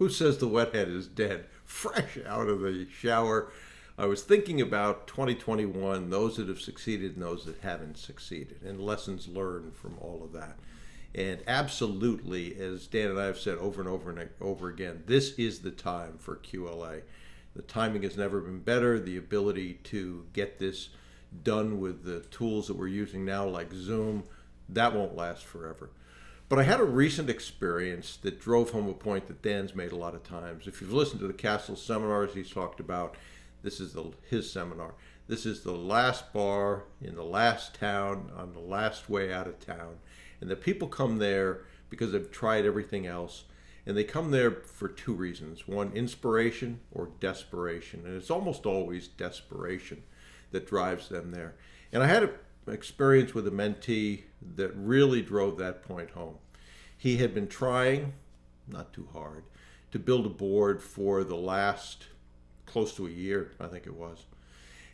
Who says the wet head is dead? Fresh out of the shower, I was thinking about 2021, those that have succeeded and those that haven't succeeded, and lessons learned from all of that. And absolutely, as Dan and I have said over and over and over again, this is the time for QLA. The timing has never been better. The ability to get this done with the tools that we're using now, like Zoom, that won't last forever. But I had a recent experience that drove home a point that Dan's made a lot of times. If you've listened to the Castle seminars, he's talked about his seminar. This is the last bar in the last town on the last way out of town. And the people come there because they've tried everything else. And they come there for two reasons. One, inspiration or desperation. And it's almost always desperation that drives them there. And I had an experience with a mentee that really drove that point home. He had been trying, not too hard, to build a board for the last close to a year, I think it was.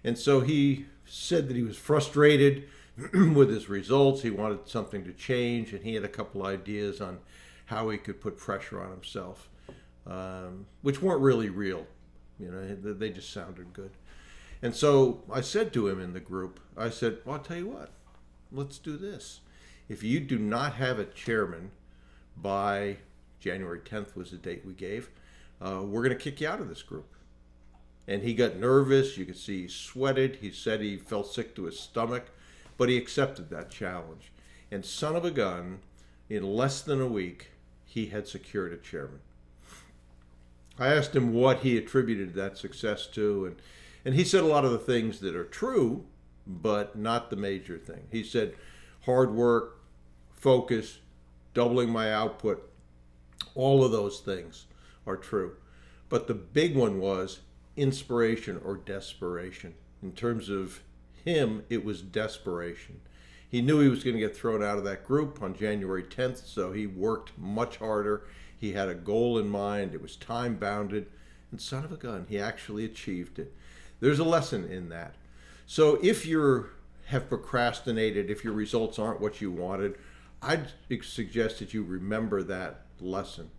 And so he said that he was frustrated with his results. He wanted something to change, and he had a couple ideas on how he could put pressure on himself, which weren't really real. You know, they just sounded good. And so I said to him in the group, I said, well, I'll tell you what, let's do this. If you do not have a chairman by January 10th was the date we gave, we're going to kick you out of this group. And he got nervous. You could see he sweated. He said he felt sick to his stomach, but he accepted that challenge. And son of a gun, in less than a week, he had secured a chairman. I asked him what he attributed that success to, and he said a lot of the things that are true, but not the major thing. He said hard work, focus, doubling my output, all of those things are true. But the big one was inspiration or desperation. In terms of him, it was desperation. He knew he was going to get thrown out of that group on January 10th, so he worked much harder. He had a goal in mind. It was time bounded. And son of a gun, he actually achieved it. There's a lesson in that. So if you have procrastinated, if your results aren't what you wanted, I'd suggest that you remember that lesson.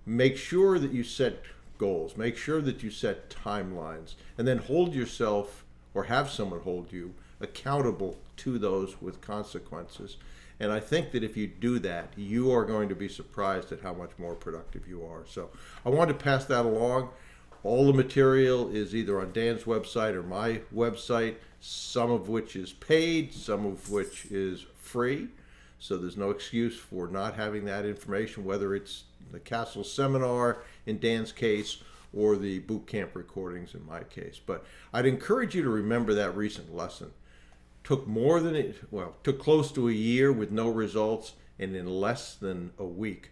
Make sure that you set goals. Make sure that you set timelines, and then hold yourself or have someone hold you accountable to those with consequences. And I think that if you do that, you are going to be surprised at how much more productive you are. So I wanted to pass that along. All the material is either on Dan's website or my website, some of which is paid, some of which is free. So there's no excuse for not having that information, whether it's the Castle seminar in Dan's case or the boot camp recordings in my case. But I'd encourage you to remember that recent lesson. Took close to a year with no results, and in less than a week,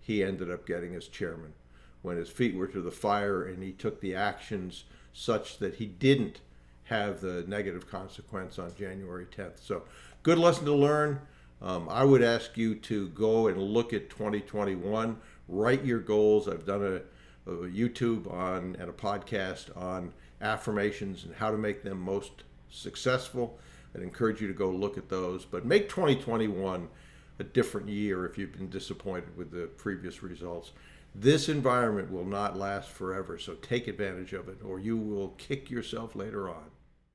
he ended up getting his chairman when his feet were to the fire, and he took the actions such that he didn't have the negative consequence on January 10th. So good lesson to learn. I would ask you to go and look at 2021, write your goals. I've done a YouTube and a podcast on affirmations and how to make them most successful. I'd encourage you to go look at those, but make 2021 a different year if you've been disappointed with the previous results. This environment will not last forever, so take advantage of it or you will kick yourself later on.